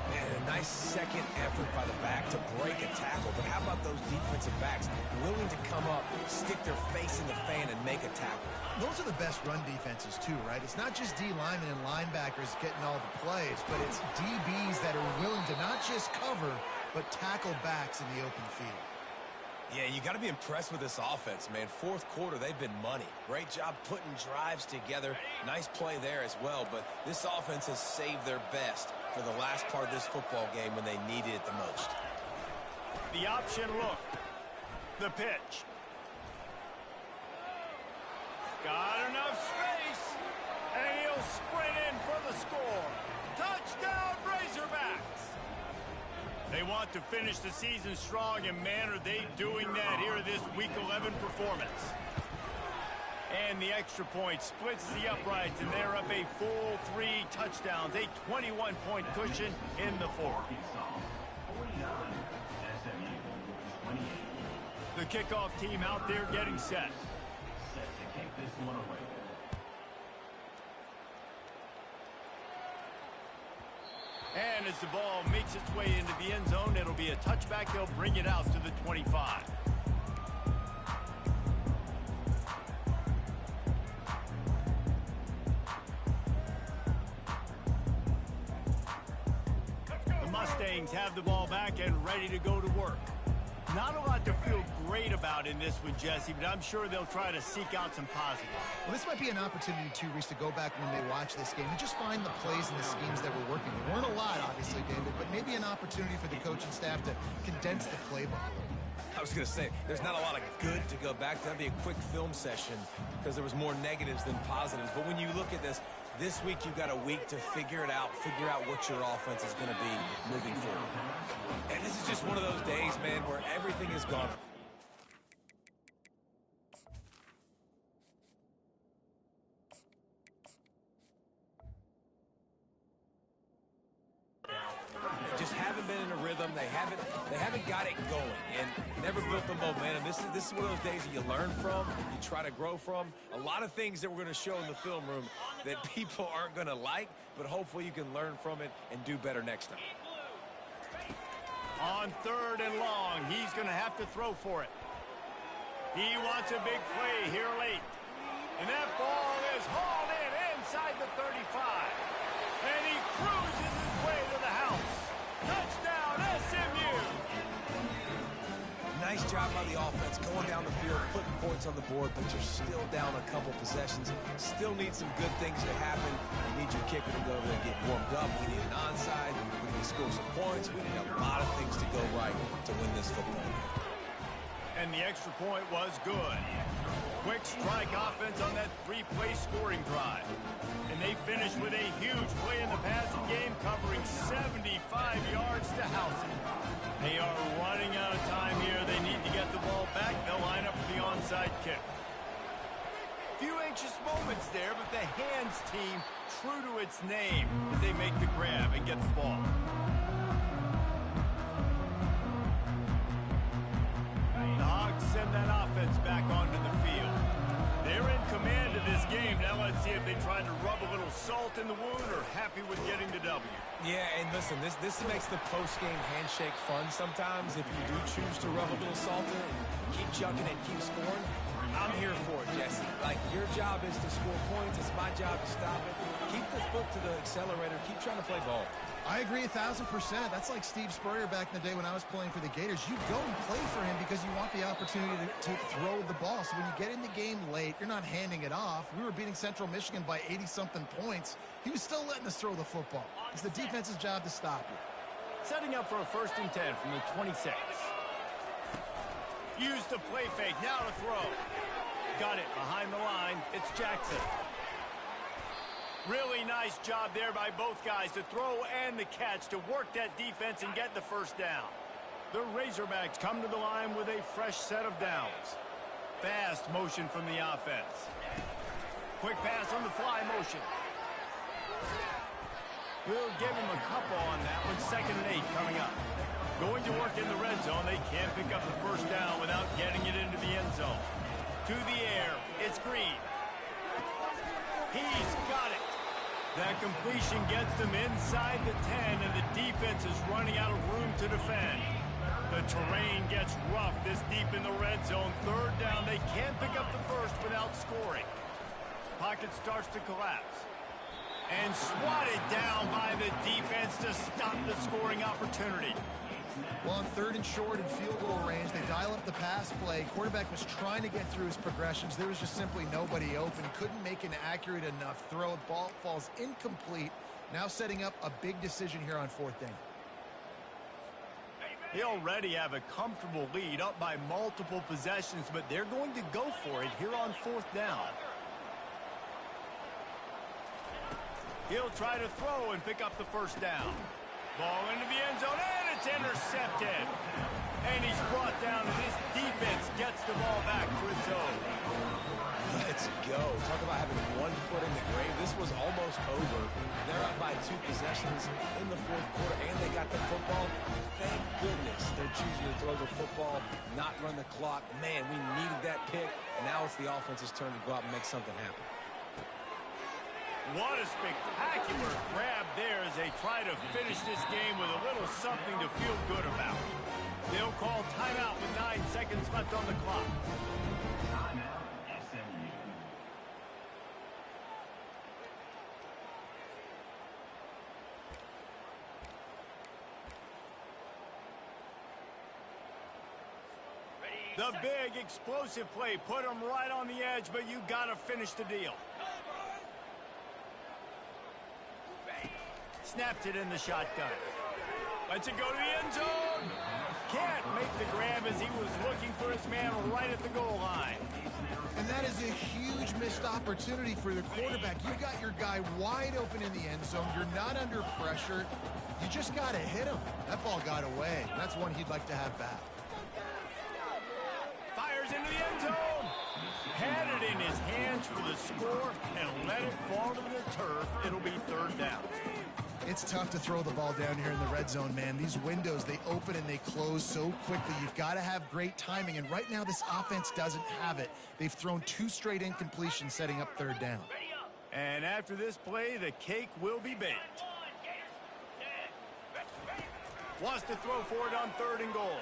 Man, a nice second effort by the back to break a tackle. But how about those defensive backs willing to come up, stick their face in the fan, and make a tackle? Those are the best run defenses, too, right? It's not just D linemen and linebackers getting all the plays, but it's DBs that are willing to not just cover, but tackle backs in the open field. Yeah, you got to be impressed with this offense, man. Fourth quarter, they've been money. Great job putting drives together. Nice play there as well, but this offense has saved their best for the last part of this football game when they needed it the most. The option look. The pitch. Got enough space, and he'll sprint in for the score. Touchdown, Razorbacks! They want to finish the season strong, and man, are they doing that here this Week 11 performance. And the extra point splits the uprights, and they're up a full 3 touchdowns, a 21-point cushion in the fourth. Arkansas 49. SMU 28. The kickoff team out there getting set. Set to kick this one away. And as the ball makes its way into the end zone, it'll be a touchback. They'll bring it out to the 25. The Mustangs have the ball back and ready to go to work. Not a lot to feel great about in this one, Jesse, but I'm sure they'll try to seek out some positives. Well, this might be an opportunity, too, Reese, to go back when they watch this game and just find the plays and the schemes that were working. There weren't a lot, obviously, David, but maybe an opportunity for the coaching staff to condense the playbook a little. I was going to say, there's not a lot of good to go back to. That'd be a quick film session because there was more negatives than positives. But when you look at this week you've got a week to figure it out, figure out what your offense is going to be moving forward. And this is just one of those days, man, where everything is gone. Just haven't been in a rhythm. They haven't got it going and never built the momentum. This is one of those days that you learn from, you try to grow from. A lot of things that we're going to show in the film room that people aren't going to like, but hopefully you can learn from it and do better next time. On 3rd and long, he's going to have to throw for it. He wants a big play here late. And that ball is hauled in inside the 35. And he cruises his way to the house. Touchdown, SMU! Nice job by the offense going down the field, putting points on the board, but you're still down a couple possessions. Still need some good things to happen. You need your kicker to go over there and get warmed up. We need an onside. We need to score some points. We need a lot of things to go right to win this football game. And the extra point was good. Quick strike offense on that 3-play scoring drive. And they finished with a huge play in the passing game, covering 75 yards to house it. They are running out of time here. They need to get the ball back. They'll line up for the onside kick. Few anxious moments there, but the hands team true to its name as they make the grab and get the ball. The Hogs send that offense back onto the field. They're in command of this game. Now let's see if they try to rub a little salt in the wound or happy with getting the W. Yeah, and listen, this makes the post-game handshake fun sometimes if you do choose to rub a little salt in and keep chucking and keep scoring. I'm here for it, Jesse. Like, your job is to score points. It's my job to stop it. Keep the foot to the accelerator. Keep trying to play ball. I agree 1,000%. That's like Steve Spurrier back in the day when I was playing for the Gators. You go and play for him because you want the opportunity to throw the ball. So when you get in the game late, you're not handing it off. We were beating Central Michigan by 80-something points. He was still letting us throw the football. It's the defense's job to stop you. Setting up for a 1st and 10 from the 26. Use the play fake. Now to throw. Got it behind the line. It's Jackson. Really nice job there by both guys to throw and the catch to work that defense and get the 1st down. The Razorbacks come to the line with a fresh set of downs. Fast motion from the offense. Quick pass on the fly motion. We'll give him a couple on that one. 2nd and 8 coming up. Going to work in the red zone. They can't pick up the 1st down without getting it into the end zone. To the air. It's Green. He's got it. That completion gets them inside the 10, and the defense is running out of room to defend. The terrain gets rough this deep in the red zone. 3rd down. They can't pick up the 1st without scoring. Pocket starts to collapse. And swatted down by the defense to stop the scoring opportunity. Well, on 3rd and short and field goal range, they dial up the pass play. Quarterback was trying to get through his progressions. There was just simply nobody open. Couldn't make an accurate enough throw. Ball falls incomplete. Now setting up a big decision here on 4th down. They already have a comfortable lead up by multiple possessions, but they're going to go for it here on 4th down. He'll try to throw and pick up the 1st down. Ball into the end zone, and it's intercepted. And he's brought down, and his defense gets the ball back to its own. Let's go. Talk about having one foot in the grave. This was almost over. They're up by 2 possessions in the 4th quarter, and they got the football. Thank goodness they're choosing to throw the football, not run the clock. Man, we needed that pick. Now it's the offense's turn to go out and make something happen. What a spectacular grab there as they try to finish this game with a little something to feel good about. They'll call timeout with 9 seconds left on the clock. Timeout, SMU. The big explosive play put him right on the edge, but you got to finish the deal. Snapped it in the shotgun. Lets it go to the end zone. Can't make the grab as he was looking for his man right at the goal line. And that is a huge missed opportunity for the quarterback. You've got your guy wide open in the end zone. You're not under pressure. You just got to hit him. That ball got away. That's one he'd like to have back. Fires into the end zone. Had it in his hands for the score and let it fall to the turf. It'll be third down. It's tough to throw the ball down here in the red zone, man. These windows, they open and they close so quickly. You've got to have great timing, and right now this offense doesn't have it. They've thrown 2 straight incompletions setting up third down. And after this play, the cake will be baked. Wants to throw for it on 3rd and goal.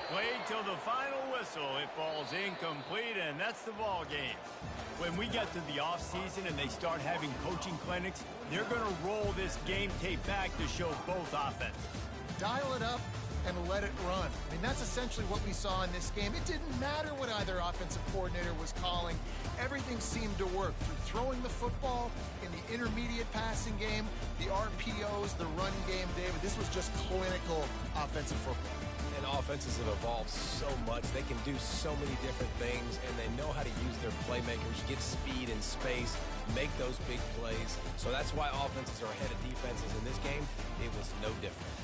Played till the final whistle. It falls incomplete, and that's the ball game. When we get to the offseason and they start having coaching clinics, they're going to roll this game tape back to show both offenses. Dial it up and let it run. I mean, that's essentially what we saw in this game. It didn't matter what either offensive coordinator was calling. Everything seemed to work through throwing the football in the intermediate passing game, the RPOs, the run game, David. This was just clinical offensive football. And offenses have evolved so much. They can do so many different things, and they know how to use their playmakers, get speed and space, make those big plays. So that's why offenses are ahead of defenses in this game. It was no different.